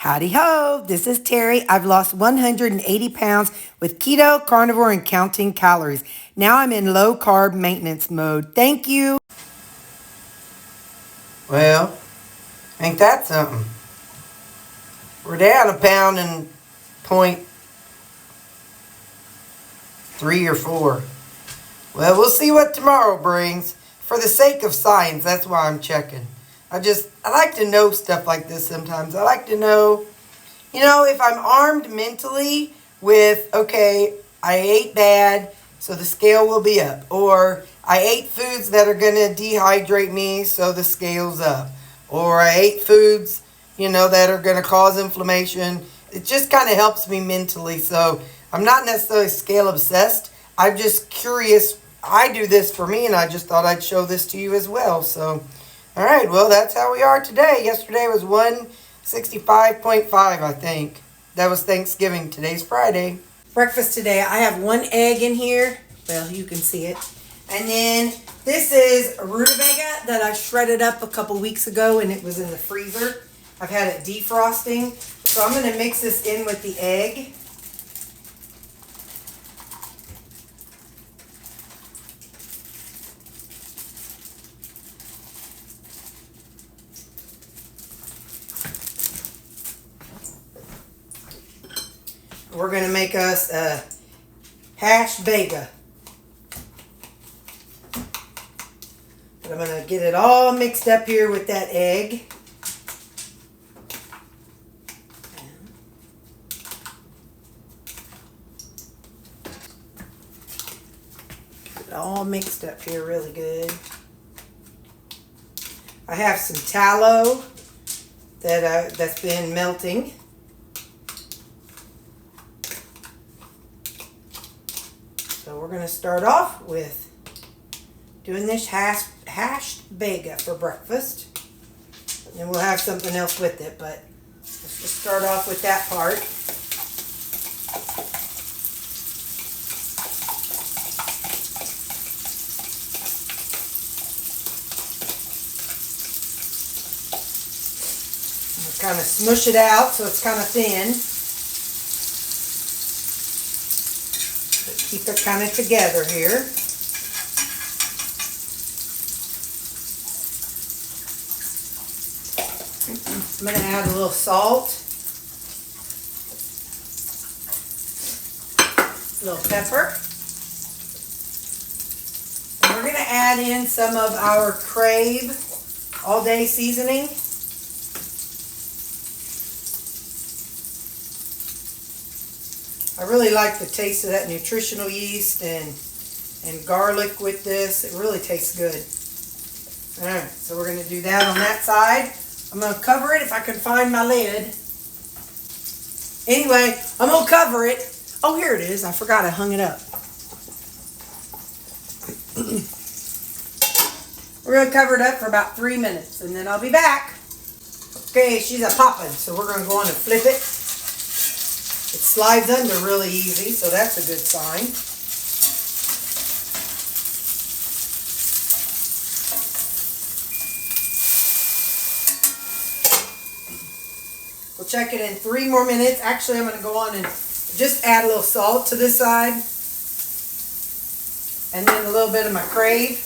Howdy ho, this is Terry. I've lost 180 pounds with keto, carnivore, and counting calories. Now I'm in low carb maintenance mode. Thank you. Well, ain't that something? We're down a pound and point 3 or 4. Well, we'll see what tomorrow brings. For the sake of science, that's why I'm checking. I like to know stuff like this sometimes. I like to know, if I'm armed mentally with, okay, I ate bad, so the scale will be up. Or I ate foods that are going to dehydrate me, so the scale's up. Or I ate foods, that are going to cause inflammation. It just kind of helps me mentally. So I'm not necessarily scale obsessed. I'm just curious. I do this for me, and I just thought I'd show this to you as well. So, all right, well, that's how we are today. Yesterday was 165.5, I think. That was Thanksgiving. Today's Friday. Breakfast today, I have 1 egg in here. Well, you can see it. And then this is rutabaga that I shredded up a couple weeks ago, and it was in the freezer. I've had it defrosting. So I'm going to mix this in with the egg. We're going to make us a hashed bega. But I'm going to get it all mixed up here with that egg. Get it all mixed up here really good. I have some tallow that's been melting. So we're going to start off with doing this hashed bega for breakfast. And then we'll have something else with it, but let's just start off with that part. And we'll kind of smush it out so it's kind of thin. Keep it kind of together here. I'm going to add a little salt, a little pepper, and we're going to add in some of our Crave all-day seasoning. I really like the taste of that nutritional yeast and garlic with this. It really tastes good. All right, so we're going to do that on that side. I'm going to cover it if I can find my lid. Anyway, I'm going to cover it. Oh, here it is. I forgot I hung it up. We're going to cover it up for about 3 minutes, and then I'll be back. Okay, she's a popping, so we're going to go on and flip it. It slides under really easy, so that's a good sign. We'll check it in 3 more minutes. Actually, I'm going to go on and just add a little salt to this side. And then a little bit of my Crave.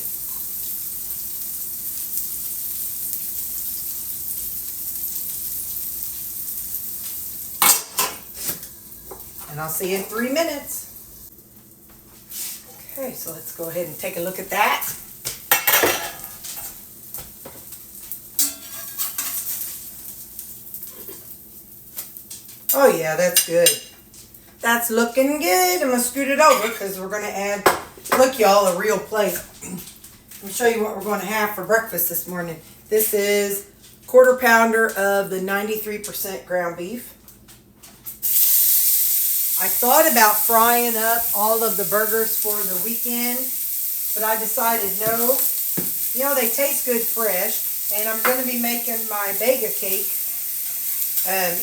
And I'll see you in 3 minutes. Okay, so let's go ahead and take a look at that. Oh yeah, that's good. That's looking good. I'm going to scoot it over because we're going to add, look y'all, a real plate. Let me show you what we're going to have for breakfast this morning. This is 1/4 pounder of the 93% ground beef. I thought about frying up all of the burgers for the weekend, but I decided no. They taste good fresh, and I'm going to be making my bega cake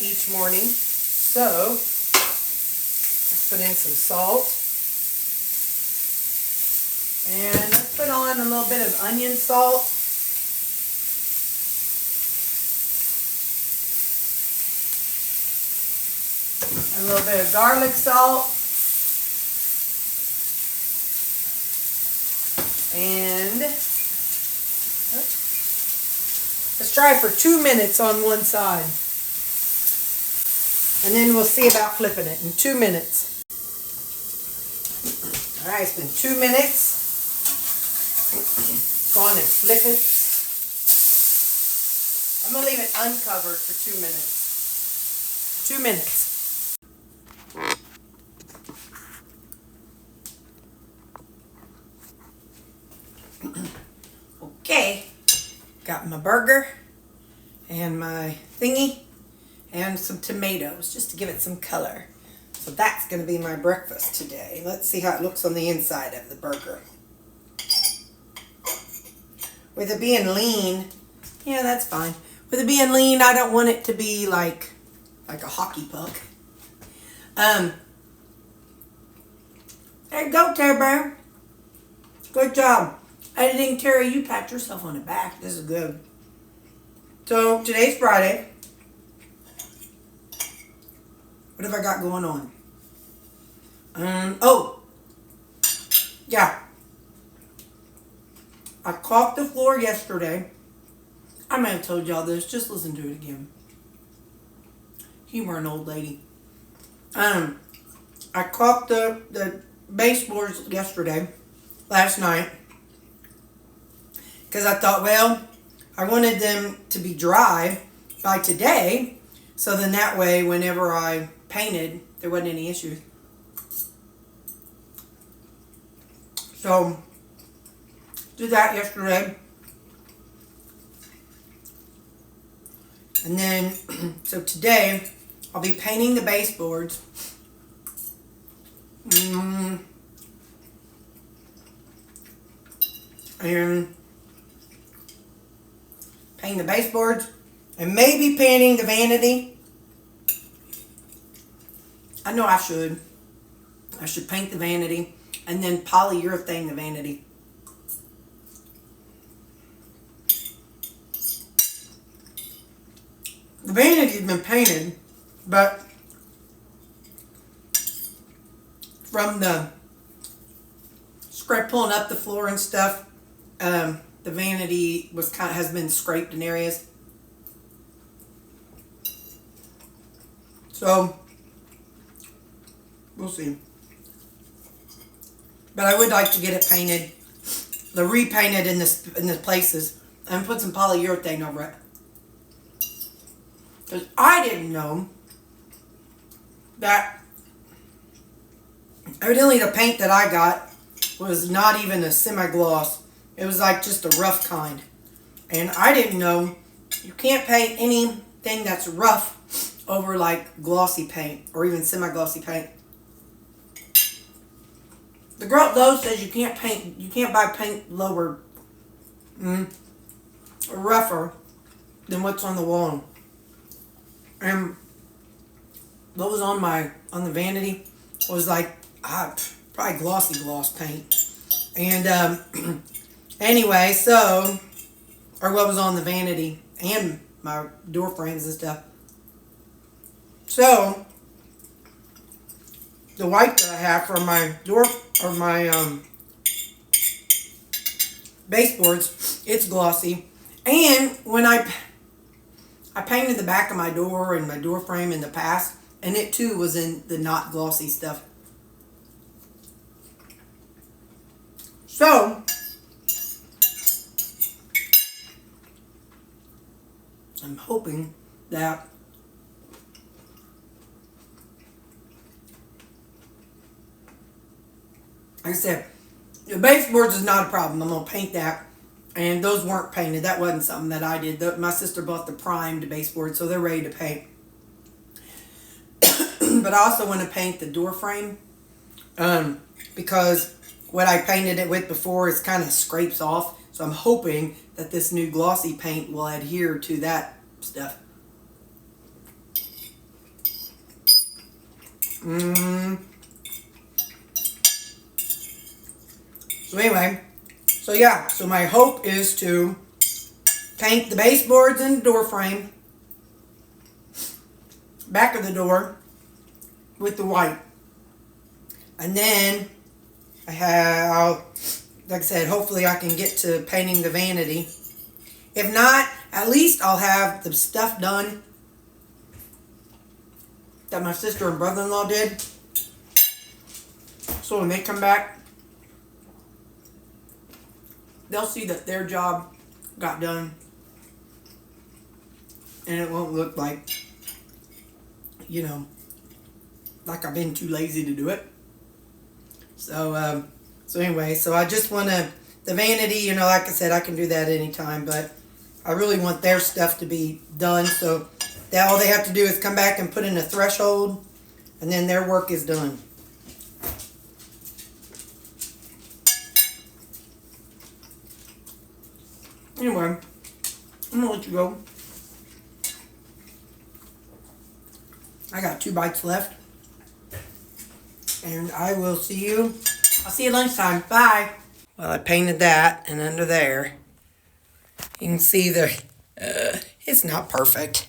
each morning. So, let's put in some salt. And let's put on a little bit of onion salt. A little bit of garlic salt. And let's try for 2 minutes on one side. And then we'll see about flipping it in 2 minutes. All right, it's been 2 minutes. Go on and flip it. I'm going to leave it uncovered for 2 minutes. 2 minutes. Okay, got my burger and my thingy and some tomatoes just to give it some color. So that's going to be my breakfast today. Let's see how it looks on the inside of the burger. With it being lean, yeah, that's fine. With it being lean, I don't want it to be like a hockey puck. There you go, Terri Bear. Good job. Editing, Terri, you pat yourself on the back. This is good. So, today's Friday. What have I got going on? Oh. Yeah. I caulked the floor yesterday. I may have told y'all this. Just listen to it again. Humor an old lady. I caulked the baseboards yesterday. Last night. Because I thought, well, I wanted them to be dry by today, so then that way, whenever I painted, there wasn't any issues. So, did that yesterday. And then, so today, I'll be painting the baseboards. And painting the baseboards and maybe painting the vanity. I know I should. I should paint the vanity and then polyurethane the vanity. The vanity's been painted, but from the scrape pulling up the floor and stuff, the vanity has been scraped in areas. So we'll see. But I would like to get it painted, repainted in the places, and put some polyurethane over it. Because I didn't know that evidently the paint that I got was not even a semi-gloss. It was like just a rough kind. And I didn't know you can't paint anything that's rough over like glossy paint or even semi-glossy paint. The Girardeau says you can't buy paint lower, or rougher than what's on the wall. And what was on the vanity was like probably glossy gloss paint. And anyway, so, or what was on the vanity and my door frames and stuff. So, the white that I have for my door, or my baseboards, it's glossy. And when I painted the back of my door and my door frame in the past, and it too was in the not glossy stuff. So, I'm hoping that like I said, the baseboards is not a problem. I'm going to paint that. And those weren't painted. That wasn't something that I did. My sister bought the primed baseboard, so they're ready to paint. But I also want to paint the door frame. Because what I painted it with before is kind of scrapes off. So I'm hoping that this new glossy paint will adhere to that stuff. So anyway, so my hope is to paint the baseboards and the door frame, back of the door, with the white. And then like I said, hopefully I can get to painting the vanity. If not, at least I'll have the stuff done that my sister and brother-in-law did. So when they come back, they'll see that their job got done. And it won't look like, you know, like I've been too lazy to do it. So anyway, so I just want to, the vanity, you know, like I said, I can do that anytime, but I really want their stuff to be done. So that all they have to do is come back and put in a threshold, and then their work is done. Anyway, I'm going to let you go. I got 2 bites left. And I will see you. I'll see you lunchtime. Bye. Well, I painted that, and under there, you can see it's not perfect.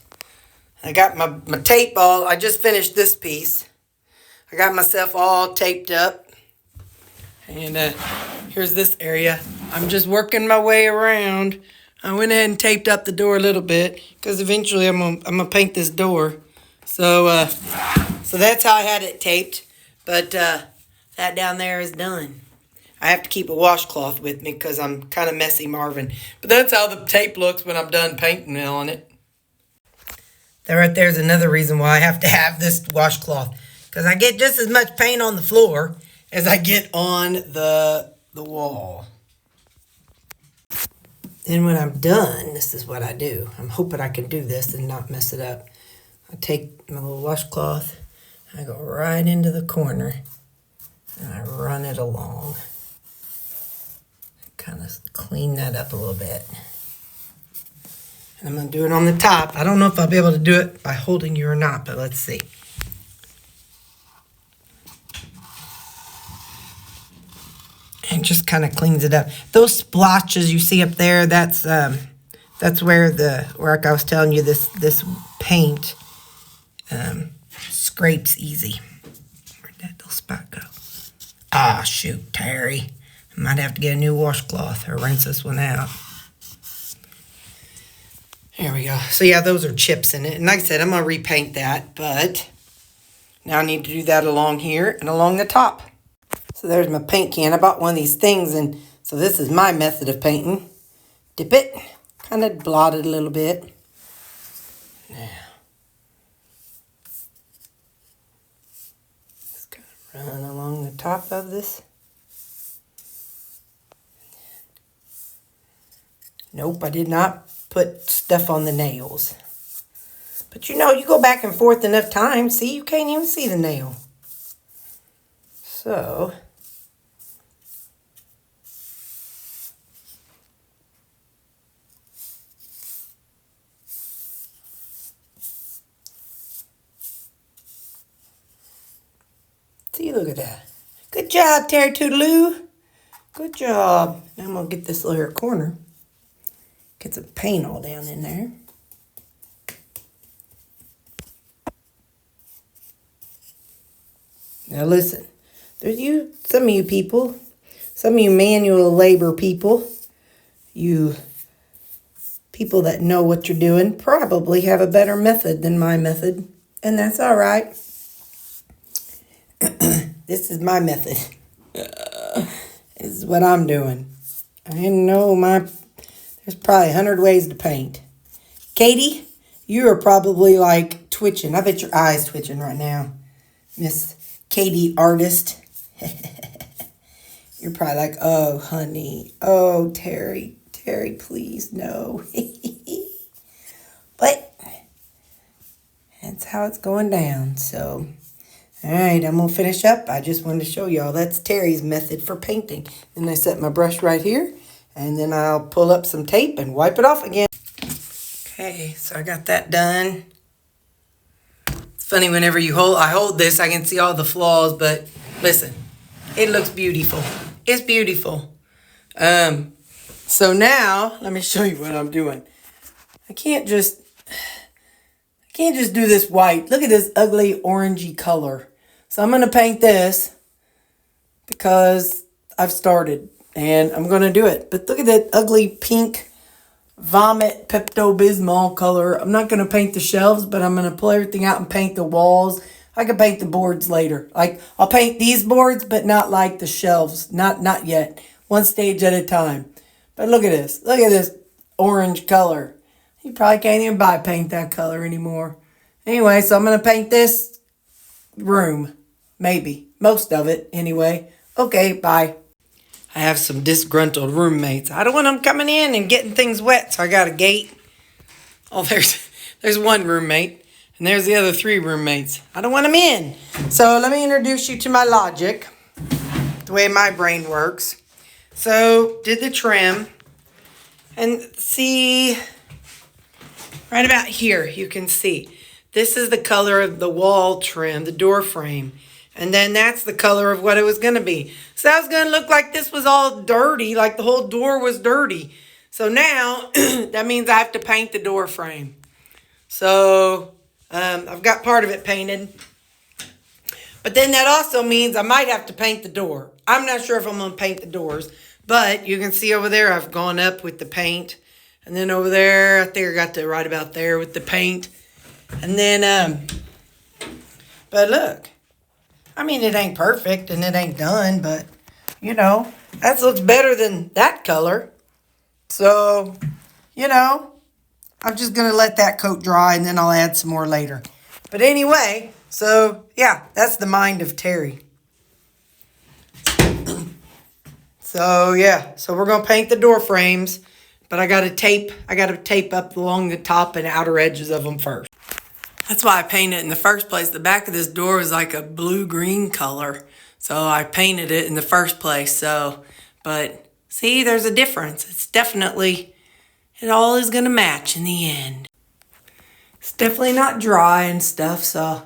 I got my tape all, I just finished this piece. I got myself all taped up. And here's this area. I'm just working my way around. I went ahead and taped up the door a little bit, because eventually I'm gonna paint this door. So that's how I had it taped. But that down there is done. I have to keep a washcloth with me because I'm kind of messy Marvin. But that's how the tape looks when I'm done painting on it. That right there is another reason why I have to have this washcloth. Because I get just as much paint on the floor as I get on the wall. Then when I'm done, this is what I do. I'm hoping I can do this and not mess it up. I take my little washcloth. I go right into the corner, and I run it along. Kind of clean that up a little bit. And I'm going to do it on the top. I don't know if I'll be able to do it by holding you or not, but let's see. And just kind of cleans it up. Those splotches you see up there, that's where like I was telling you, this paint scrapes easy. Where'd that little spot go? Ah, shoot, Terry. I might have to get a new washcloth or rinse this one out. There we go. So yeah, those are chips in it. And like I said, I'm going to repaint that, but now I need to do that along here and along the top. So there's my paint can. I bought one of these things, and so this is my method of painting. Dip it, kind of blot it a little bit. Now. Run along the top of this. Nope, I did not put stuff on the nails. But you know, you go back and forth enough times, see, you can't even see the nail. So, see, look at that. Good job, Terry Toodaloo. Good job. Now I'm going to get this little corner. Get some paint all down in there. Now listen, some of you people, some of you manual labor people, you people that know what you're doing probably have a better method than my method, and that's all right. This is my method. This is what I'm doing. I know there's probably 100 ways to paint. Katie, you are probably like twitching. I bet your eyes twitching right now. Miss Katie Artist. You're probably like, oh, honey. Oh, Terry, please, no. But that's how it's going down. So, all right, I'm going to finish up. I just wanted to show y'all that's Terry's method for painting. Then I set my brush right here, and then I'll pull up some tape and wipe it off again. Okay, so I got that done. It's funny whenever I hold this, I can see all the flaws, but listen, it looks beautiful. It's beautiful. So now, let me show you what I'm doing. I can't just do this white. Look at this ugly orangey color. So I'm going to paint this because I've started and I'm going to do it. But look at that ugly pink vomit Pepto-Bismol color. I'm not going to paint the shelves, but I'm going to pull everything out and paint the walls. I can paint the boards later. Like, I'll paint these boards, but not like the shelves. Not yet. One stage at a time. But look at this. Look at this orange color. You probably can't even buy paint that color anymore. Anyway, so I'm going to paint this room. Maybe. Most of it, anyway. Okay, bye. I have some disgruntled roommates. I don't want them coming in and getting things wet, so I got a gate. Oh, there's one roommate, and there's the other 3 roommates. I don't want them in. So let me introduce you to my logic, the way my brain works. So, did the trim, and see, right about here, you can see. This is the color of the wall trim, the door frame. And then that's the color of what it was going to be. So that was going to look like this was all dirty, like the whole door was dirty. So now, that means I have to paint the door frame. So, I've got part of it painted. But then that also means I might have to paint the door. I'm not sure if I'm going to paint the doors. But you can see over there, I've gone up with the paint. And then over there, I think I got to right about there with the paint. And then, but look. I mean, it ain't perfect and it ain't done, but, you know, that looks better than that color. So, you know, I'm just going to let that coat dry and then I'll add some more later. But anyway, so, yeah, that's the mind of Terri. So, yeah, so we're going to paint the door frames, but I got to tape up along the top and outer edges of them first. That's why I painted it in the first place. The back of this door was like a blue-green color. So I painted it in the first place. So, but see, there's a difference. It's definitely, it all is going to match in the end. It's definitely not dry and stuff. So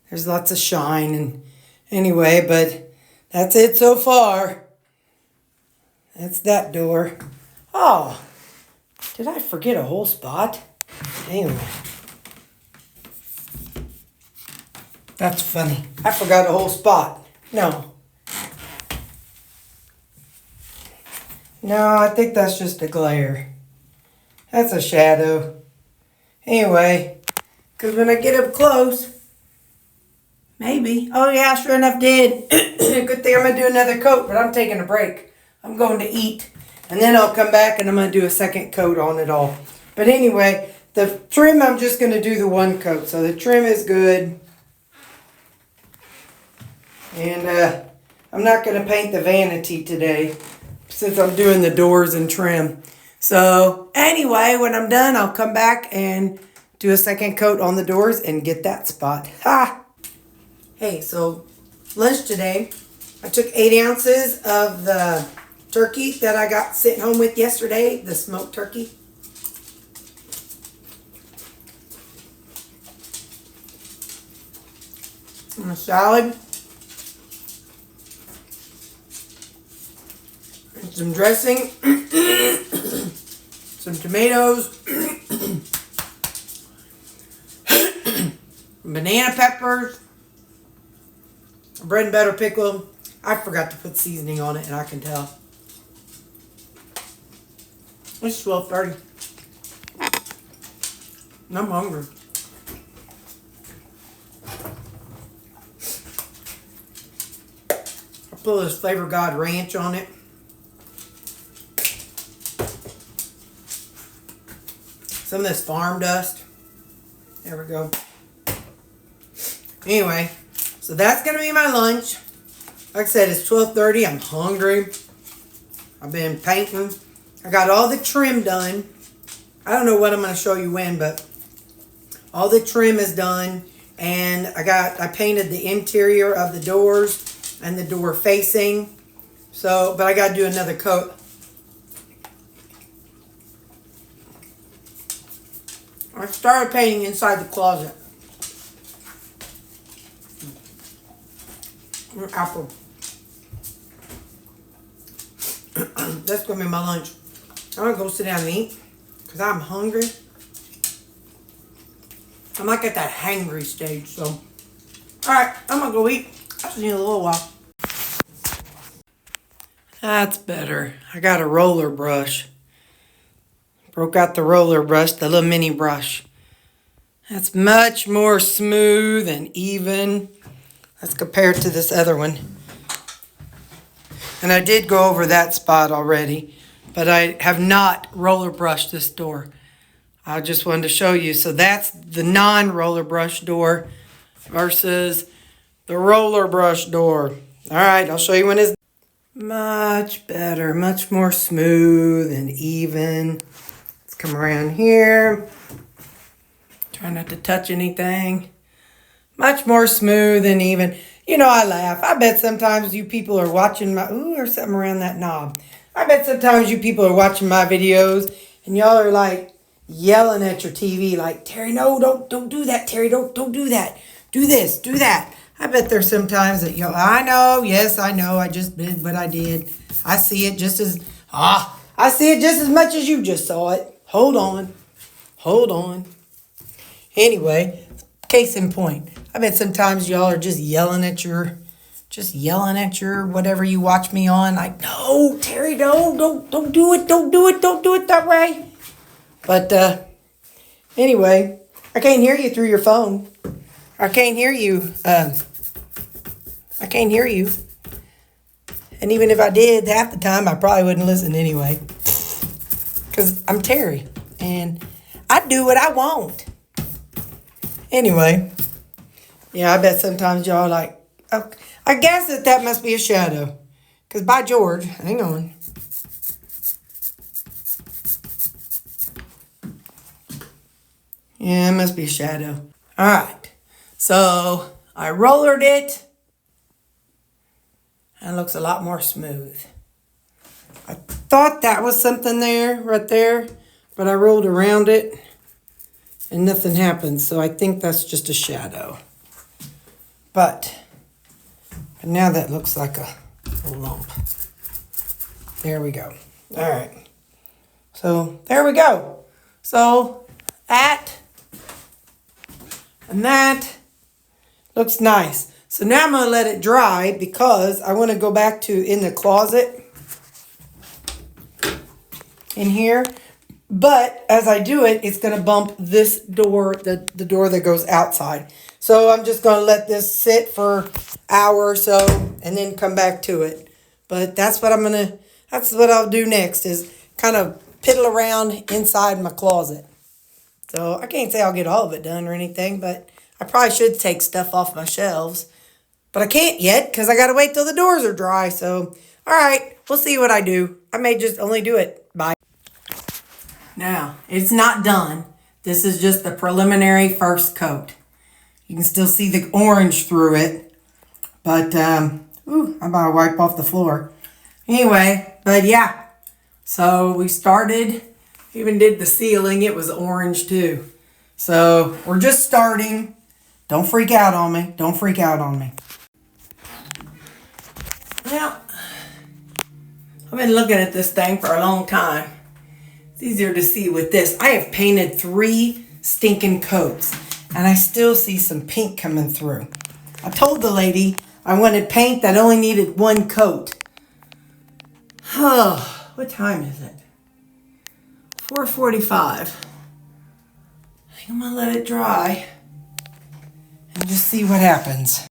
there's lots of shine. And anyway, but that's it so far. That's that door. Oh, did I forget a whole spot? Anyway. That's funny. I forgot a whole spot. No, I think that's just a glare. That's a shadow. Anyway, because when I get up close, maybe. Oh yeah, sure enough did. Good thing I'm going to do another coat, but I'm taking a break. I'm going to eat. And then I'll come back and I'm going to do a second coat on it all. But anyway, the trim, I'm just going to do the one coat. So the trim is good. And I'm not going to paint the vanity today since I'm doing the doors and trim. So anyway, when I'm done, I'll come back and do a second coat on the doors and get that spot. Ha! Hey, so lunch today, I took 8 ounces of the turkey that I got sitting home with yesterday, the smoked turkey. And a salad. Some dressing, some tomatoes, banana peppers, bread and butter pickle. I forgot to put seasoning on it, and I can tell. It's 12:30. And I'm hungry. I'll put this Flavor God Ranch on it. Some of this farm dust. There we go. Anyway, so that's going to be my lunch. Like I said, it's 12:30. I'm hungry. I've been painting. I got all the trim done. I don't know what I'm going to show you when, but all the trim is done. And I painted the interior of the doors and the door facing. So, but I got to do another coat. I started painting inside the closet. Apple. That's going to be my lunch. I'm going to go sit down and eat because I'm hungry. I'm like at that hangry stage, so. Alright, I'm going to go eat. just need a little while. That's better. I got a roller brush. Broke out the roller brush, the little mini brush. That's much more smooth and even. Let's compare it to this other one. And I did go over that spot already, but I have not roller brushed this door. I just wanted to show you. So that's the non-roller brush door versus the roller brush door. All right, I'll show you when it's much better, much more smooth and even. Let's come around here. Try not to touch anything. Much more smooth and even. You know, I laugh. I bet sometimes you people are watching my... Ooh, there's something around that knob. I bet sometimes you people are watching my videos and y'all are like yelling at your TV like, Terry, no, don't do that, Terry. Don't do that. Do this, do that. I bet there's some times that y'all... I know, yes, I know. I just did what I did. I see it just as... I see it just as much as you just saw it. Hold on. Hold on. Anyway, case in point. I bet sometimes y'all are just yelling at your whatever you watch me on. Like, no, Terry, don't do it. Don't do it that way. But anyway, I can't hear you through your phone. I can't hear you. I can't hear you. And even if I did, half the time I probably wouldn't listen anyway. Because I'm Terry. And I do what I want. Anyway. Yeah, I bet sometimes y'all are like, oh, I guess that must be a shadow. Because by George, hang on. Yeah, it must be a shadow. All right. So I rollered it. And it looks a lot more smooth. I thought that was something there, right there. But I rolled around it. And nothing happened. So I think that's just a shadow. But now that looks like a lump. There we go. All right. So there we go. So that and that looks nice. So now I'm going to let it dry because I want to go back to in the closet in here. But as I do it, it's going to bump this door, the door that goes outside. So I'm just going to let this sit for an hour or so and then come back to it. But that's what I'll do next is kind of piddle around inside my closet. So I can't say I'll get all of it done or anything, but I probably should take stuff off my shelves. But I can't yet because I got to wait till the doors are dry. So, all right, we'll see what I do. I may just only do it. Bye. Now, it's not done. This is just the preliminary first coat. You can still see the orange through it. But, I'm about to wipe off the floor. Anyway, but yeah. So we started, even did the ceiling. It was orange too. So we're just starting. Don't freak out on me. Don't freak out on me. Well, I've been looking at this thing for a long time. It's easier to see with this. I have painted 3 stinking coats. And I still see some pink coming through. I told the lady I wanted paint that only needed 1 coat. Oh, what time is it? 4:45. I think I'm gonna let it dry and just see what happens.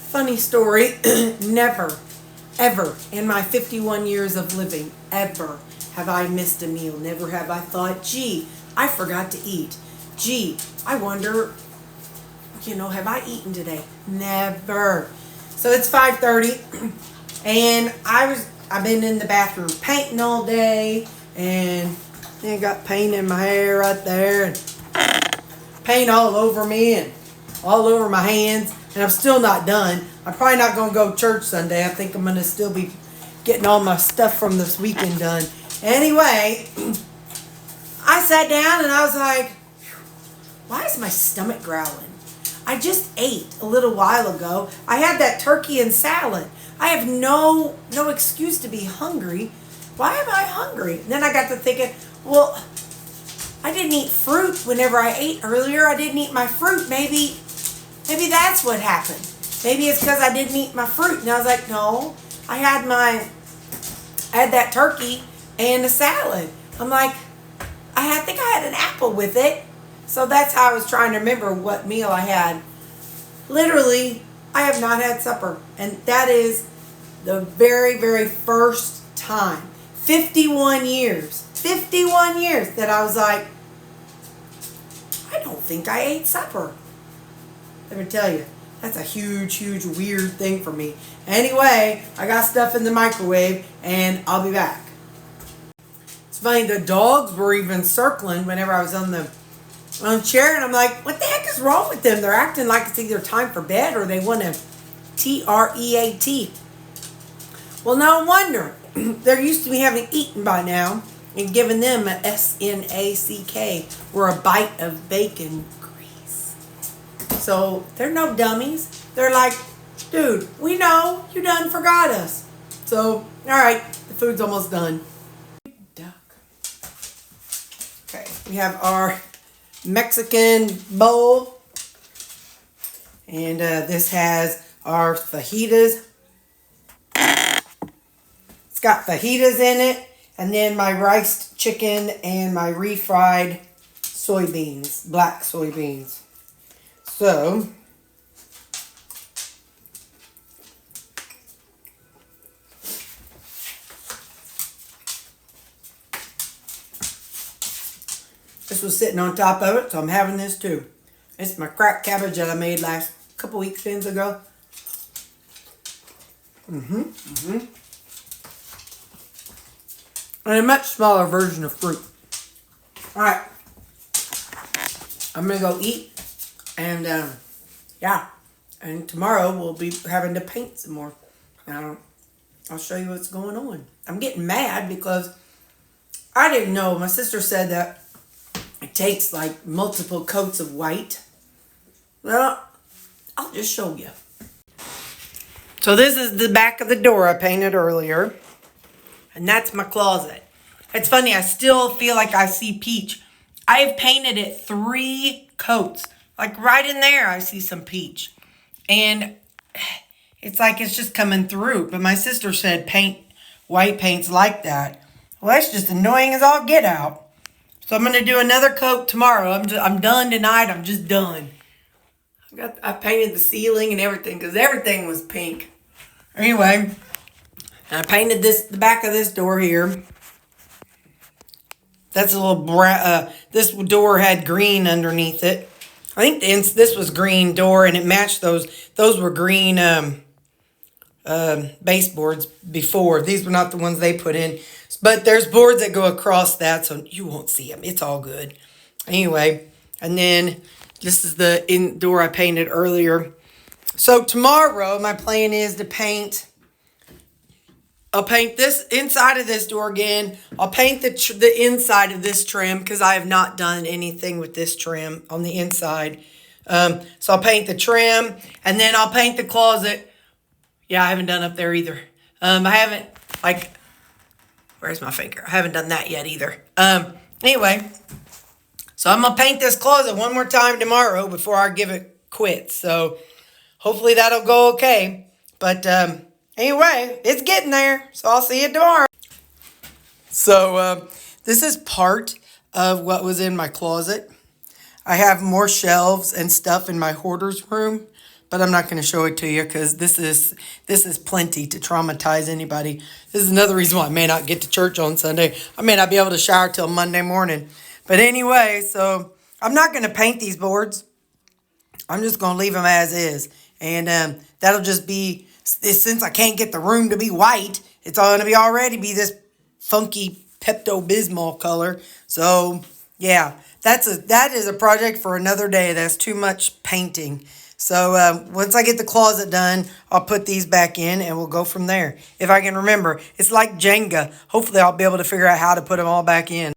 Funny story, never, ever in my 51 years of living, ever have I missed a meal. Never have I thought, gee, I forgot to eat. Gee, I wonder, have I eaten today? Never. So it's 5:30 and I've been in the bathroom painting all day and then got paint in my hair right there and paint all over me and all over my hands and I'm still not done. I'm probably not going to go to church Sunday. I think I'm going to still be getting all my stuff from this weekend done. Anyway, I sat down and I was like, why is my stomach growling? I just ate a little while ago. I had that turkey and salad. I have no excuse to be hungry. Why am I hungry? And then I got to thinking, well, I didn't eat fruit whenever I ate earlier. I didn't eat my fruit. Maybe that's what happened. maybe it's because I didn't eat my fruit. And I was like, no, I had that turkey and a salad. I'm like, I think I had an apple with it. So that's how I was trying to remember what meal I had. Literally, I have not had supper. And that is the very, very first time. 51 years that I was like, I don't think I ate supper. Let me tell you, that's a huge, huge, weird thing for me. Anyway, I got stuff in the microwave and I'll be back. It's funny, the dogs were even circling whenever I was on the chair, and I'm like, what the heck is wrong with them? They're acting like it's either time for bed or they want to treat. Well, no wonder. They're used to me having eaten by now and giving them a snack or a bite of bacon grease. So they're no dummies. They're like, dude, we know you done forgot us. So, all right, the food's almost done. Okay, we have our Mexican bowl, and this has our fajitas. It's got fajitas in it, and then my riced chicken and my refried soybeans, black soybeans. So this was sitting on top of it, so I'm having this too. It's my cracked cabbage that I made couple weekends ago. And a much smaller version of fruit. Alright. I'm going to go eat. And, yeah. And tomorrow we'll be having to paint some more. I'll show you what's going on. I'm getting mad because I didn't know. My sister said that it takes like multiple coats of white. Well, I'll just show you. So this is the back of the door I painted earlier. And that's my closet. It's funny, I still feel like I see peach. I have painted it 3 coats. Like right in there, I see some peach. And it's like it's just coming through. But my sister said white paint's like that. Well, that's just annoying as all get out. So I'm going to do another coat tomorrow. I'm done tonight. I'm just done. I painted the ceiling and everything because everything was pink. Anyway, I painted the back of this door here. That's a little this door had green underneath it. I think this was green door and it matched those. Those were green baseboards before. These were not the ones they put in. But there's boards that go across that, so you won't see them. It's all good. Anyway, and then this is the door I painted earlier. So tomorrow, my plan is to paint. I'll paint this inside of this door again. I'll paint the inside of this trim because I have not done anything with this trim on the inside. So I'll paint the trim and then I'll paint the closet. Yeah, I haven't done up there either. I haven't, where's my finger? I haven't done that yet either. Anyway, so I'm going to paint this closet one more time tomorrow before I give it quits. So hopefully that'll go okay. But anyway, it's getting there. So I'll see you tomorrow. So this is part of what was in my closet. I have more shelves and stuff in my hoarder's room, but I'm not going to show it to you because this is plenty to traumatize anybody. This is another reason why I may not get to church on Sunday. I may not be able to shower till Monday morning. But anyway, so I'm not going to paint these boards. I'm just going to leave them as is. And that'll just be, since I can't get the room to be white, it's all going to already be this funky Pepto-Bismol color. So, yeah, that is a project for another day. That's too much painting. So, once I get the closet done, I'll put these back in and we'll go from there. If I can remember, it's like Jenga. Hopefully, I'll be able to figure out how to put them all back in.